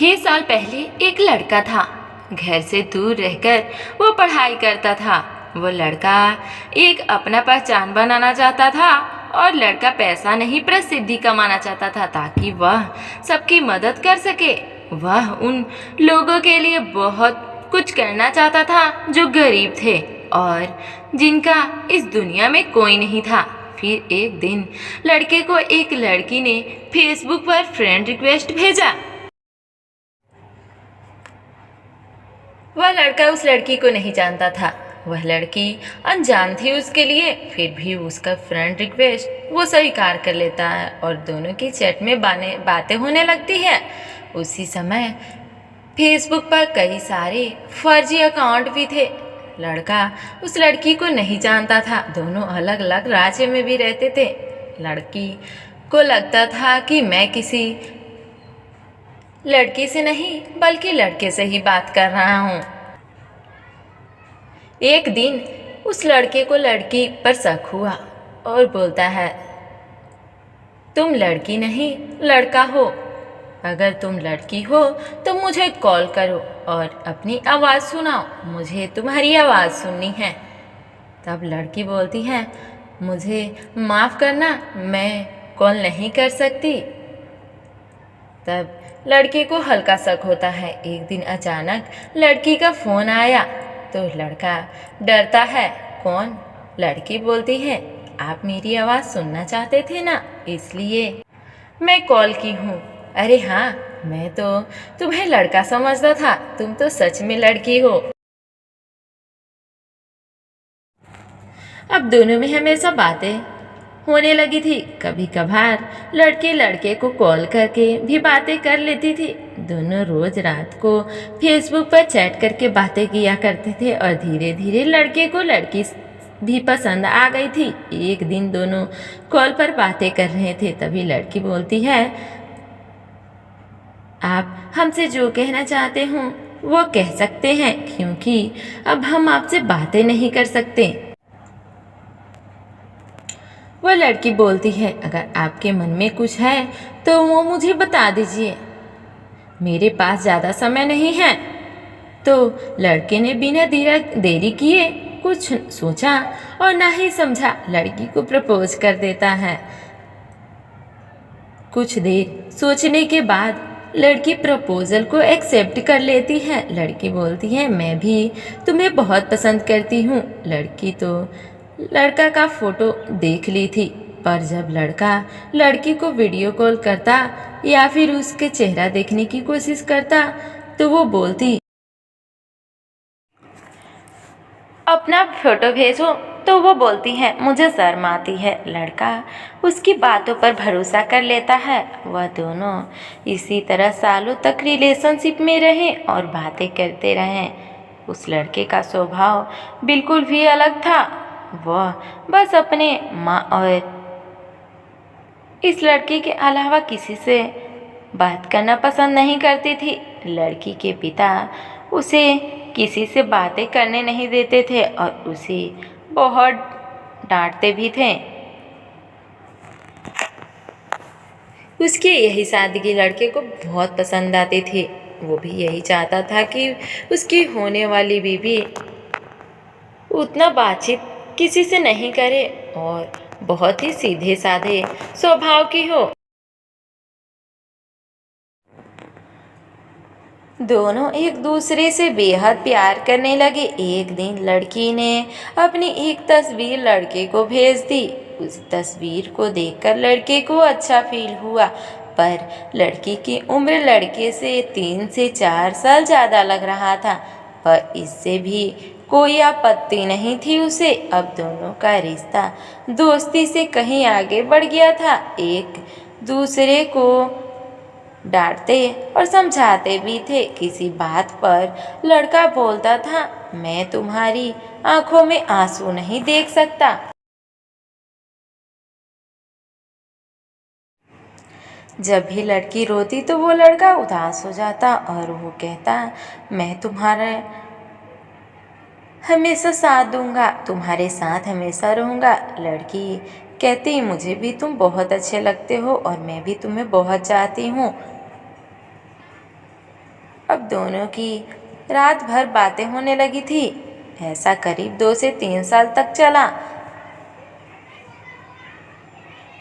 6 साल पहले एक लड़का था। घर से दूर रहकर वो पढ़ाई करता था। वो लड़का एक अपना पहचान बनाना चाहता था और लड़का पैसा नहीं प्रसिद्धि कमाना चाहता था ताकि वह सबकी मदद कर सके। वह उन लोगों के लिए बहुत कुछ करना चाहता था जो गरीब थे और जिनका इस दुनिया में कोई नहीं था। फिर एक दिन लड़के को एक लड़की ने फेसबुक पर फ्रेंड रिक्वेस्ट भेजा। वह लड़का उस लड़की को नहीं जानता था। वह लड़की अनजान थी उसके लिए। फिर भी उसका फ्रेंड रिक्वेस्ट वो स्वीकार कर लेता है और दोनों की चैट में बातें होने लगती है। उसी समय फेसबुक पर कई सारे फर्जी अकाउंट भी थे। लड़का उस लड़की को नहीं जानता था। दोनों अलग अलग राज्य में भी रहते थे। लड़की को लगता था कि मैं किसी लड़के से नहीं बल्कि लड़के से ही बात कर रहा हूँ। एक दिन उस लड़के को लड़की पर शक हुआ और बोलता है, तुम लड़की नहीं लड़का हो। अगर तुम लड़की हो तो मुझे कॉल करो और अपनी आवाज़ सुनाओ। मुझे तुम्हारी आवाज़ सुननी है। तब लड़की बोलती है, मुझे माफ़ करना, मैं कॉल नहीं कर सकती। तब लड़के को हल्का शक होता है। एक दिन अचानक लड़की का फ़ोन आया तो लड़का डरता है। कौन? लड़की बोलती है, आप मेरी आवाज़ सुनना चाहते थे ना, इसलिए मैं कॉल की हूँ। अरे हाँ, मैं तो तुम्हें लड़का समझता था, तुम तो सच में लड़की हो। अब दोनों में हमेशा बातें होने लगी थी। कभी कभार लड़के लड़के को कॉल करके भी बातें कर लेती थी। दोनों रोज रात को फेसबुक पर चैट करके बातें किया करते थे और धीरे धीरे लड़के को लड़की भी पसंद आ गई थी। एक दिन दोनों कॉल पर बातें कर रहे थे। तभी लड़की बोलती है, आप हमसे जो कहना चाहते हो वो कह सकते हैं, क्योंकि अब हम आपसे बातें नहीं कर सकते। वह लड़की बोलती है, अगर आपके मन में कुछ है तो वो मुझे बता दीजिए, मेरे पास ज़्यादा समय नहीं है। तो लड़के ने बिना देरी किए कुछ सोचा और ना ही समझा लड़की को प्रपोज कर देता है। कुछ देर सोचने के बाद लड़की प्रपोजल को एक्सेप्ट कर लेती है। लड़की बोलती है, मैं भी तुम्हें बहुत पसंद करती हूँ। लड़की तो लड़का का फोटो देख ली थी, पर जब लड़का लड़की को वीडियो कॉल करता या फिर उसके चेहरा देखने की कोशिश करता तो वो बोलती, अपना फोटो भेजो। तो वो बोलती है, मुझे शर्म आती है। लड़का उसकी बातों पर भरोसा कर लेता है। वह दोनों इसी तरह सालों तक रिलेशनशिप में रहे और बातें करते रहे। उस लड़के का स्वभाव बिल्कुल भी अलग था। वह बस अपने माँ और इस लड़की के अलावा किसी से बात करना पसंद नहीं करती थी। लड़की के पिता उसे किसी से बातें करने नहीं देते थे और उसे बहुत डांटते भी थे। उसकी यही सादगी लड़के को बहुत पसंद आती थी। वो भी यही चाहता था कि उसकी होने वाली बीवी उतना बातचीत किसी से नहीं करे और बहुत ही सीधे साधे स्वभाव की हो। दोनों एक दूसरे से बेहद प्यार करने लगे। एक दिन लड़की ने अपनी एक तस्वीर लड़के को भेज दी। उस तस्वीर को देखकर लड़के को अच्छा फील हुआ, पर लड़की की उम्र लड़के से 3 से 4 साल ज़्यादा लग रहा था। पर इससे भी कोई आपत्ति नहीं थी उसे। अब दोनों का रिश्ता दोस्ती से कहीं आगे बढ़ गया था। एक दूसरे को डांटते और समझाते भी थे। किसी बात पर लड़का बोलता था, मैं तुम्हारी आंखों में आंसू नहीं देख सकता। जब भी लड़की रोती तो वो लड़का उदास हो जाता और वो कहता, मैं तुम्हारा हमेशा साथ दूंगा, तुम्हारे साथ हमेशा रहूँगा। लड़की कहती, मुझे भी तुम बहुत अच्छे लगते हो और मैं भी तुम्हें बहुत चाहती हूँ। अब दोनों की रात भर बातें होने लगी थी। ऐसा करीब 2 से 3 साल तक चला।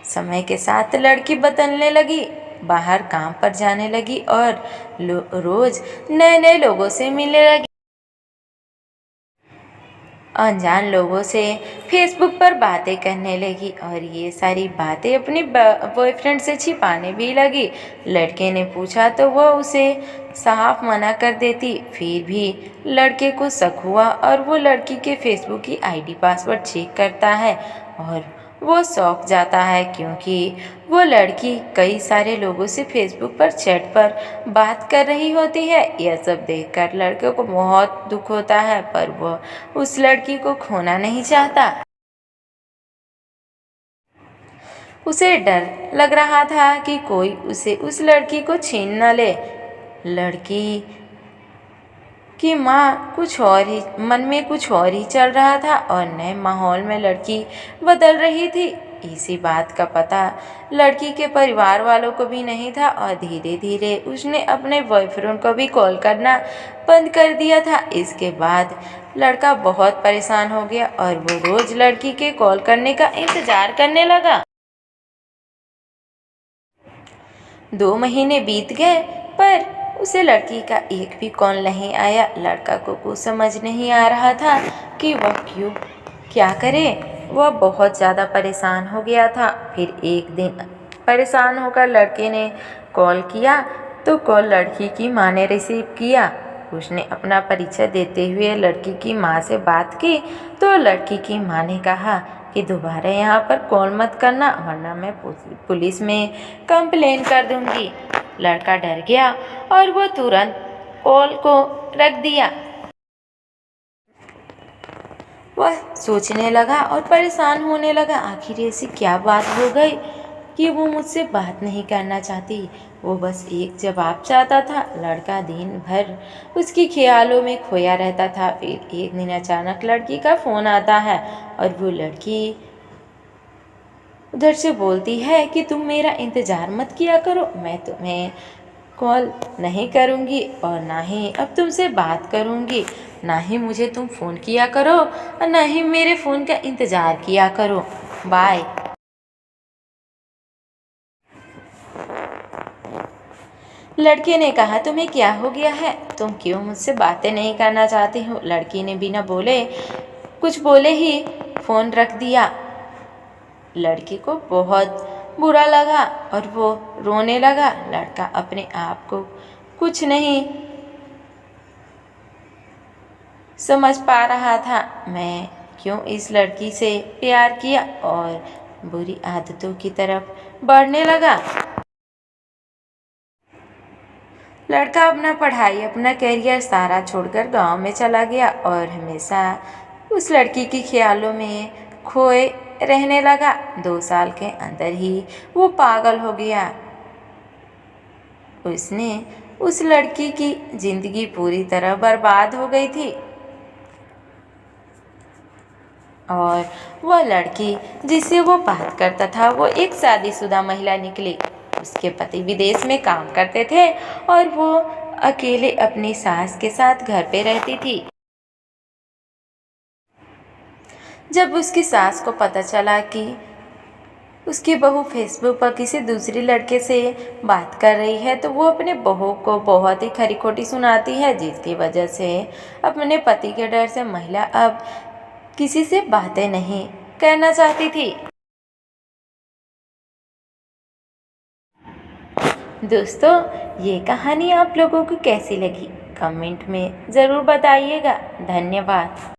समय के साथ लड़की बदलने लगी, बाहर काम पर जाने लगी और रोज नए नए लोगों से मिलने लगी। अनजान लोगों से फेसबुक पर बातें करने लगी और ये सारी बातें अपने बॉयफ्रेंड से छिपाने भी लगी। लड़के ने पूछा तो वह उसे साफ मना कर देती। फिर भी लड़के को शक हुआ और वो लड़की के फेसबुक की आईडी पासवर्ड चेक करता है और वो चौंक जाता है, क्योंकि वो लड़की कई सारे लोगों से फेसबुक पर चैट पर बात कर रही होती है। यह सब देखकर लड़के को बहुत दुख होता है, पर वह उस लड़की को खोना नहीं चाहता। उसे डर लग रहा था कि कोई उसे उस लड़की को छीन न ले। लड़की की माँ मन में कुछ और ही चल रहा था और नए माहौल में लड़की बदल रही थी। इसी बात का पता लड़की के परिवार वालों को भी नहीं था और धीरे धीरे उसने अपने बॉयफ्रेंड को भी कॉल करना बंद कर दिया था। इसके बाद लड़का बहुत परेशान हो गया और वो रोज लड़की के कॉल करने का इंतजार करने लगा। 2 महीने बीत गए पर उसे लड़की का एक भी कॉल नहीं आया। लड़का को कुछ समझ नहीं आ रहा था कि वह क्या करे। वह बहुत ज़्यादा परेशान हो गया था। फिर एक दिन परेशान होकर लड़के ने कॉल किया तो कॉल लड़की की माँ ने रिसीव किया। उसने अपना परिचय देते हुए लड़की की माँ से बात की तो लड़की की माँ ने कहा कि दोबारा यहाँ पर कॉल मत करना, वरना मैं पुलिस में कंप्लेन कर दूँगी। लड़का डर गया और वो तुरंत कॉल को रख दिया। वह सोचने लगा और परेशान होने लगा, आखिर ऐसी क्या बात हो गई कि वो मुझसे बात नहीं करना चाहती। वो बस एक जवाब चाहता था। लड़का दिन भर उसकी ख्यालों में खोया रहता था। फिर एक दिन अचानक लड़की का फ़ोन आता है और वो लड़की उधर से बोलती है कि तुम मेरा इंतज़ार मत किया करो, मैं तुम्हें कॉल नहीं करूँगी और ना ही अब तुमसे बात करूँगी, ना ही मुझे तुम फ़ोन किया करो और ना ही मेरे फ़ोन का इंतज़ार किया करो, बाय। लड़के ने कहा, तुम्हें क्या हो गया है, तुम क्यों मुझसे बातें नहीं करना चाहती हो। लड़की ने बिना कुछ बोले ही फ़ोन रख दिया। लड़की को बहुत बुरा लगा और वो रोने लगा। लड़का अपने आप को कुछ नहीं समझ पा रहा था, मैं क्यों इस लड़की से प्यार किया और बुरी आदतों की तरफ बढ़ने लगा। लड़का अपना पढ़ाई, अपना करियर सारा छोड़कर गांव में चला गया और हमेशा उस लड़की के ख्यालों में खोए रहने लगा। 2 साल के अंदर ही वो पागल हो गया। उसने उस लड़की की जिंदगी पूरी तरह बर्बाद हो गई थी और वह लड़की जिससे वो बात करता था वो एक शादीशुदा महिला निकली। उसके पति विदेश में काम करते थे और वो अकेले अपनी सास के साथ घर पे रहती थी। जब उसकी सास को पता चला कि उसकी बहू फेसबुक पर किसी दूसरे लड़के से बात कर रही है तो वो अपने बहू को बहुत ही खरी खोटी सुनाती है, जिसकी वजह से अपने पति के डर से महिला अब किसी से बातें नहीं करना चाहती थी। दोस्तों, ये कहानी आप लोगों को कैसी लगी कमेंट में ज़रूर बताइएगा। धन्यवाद।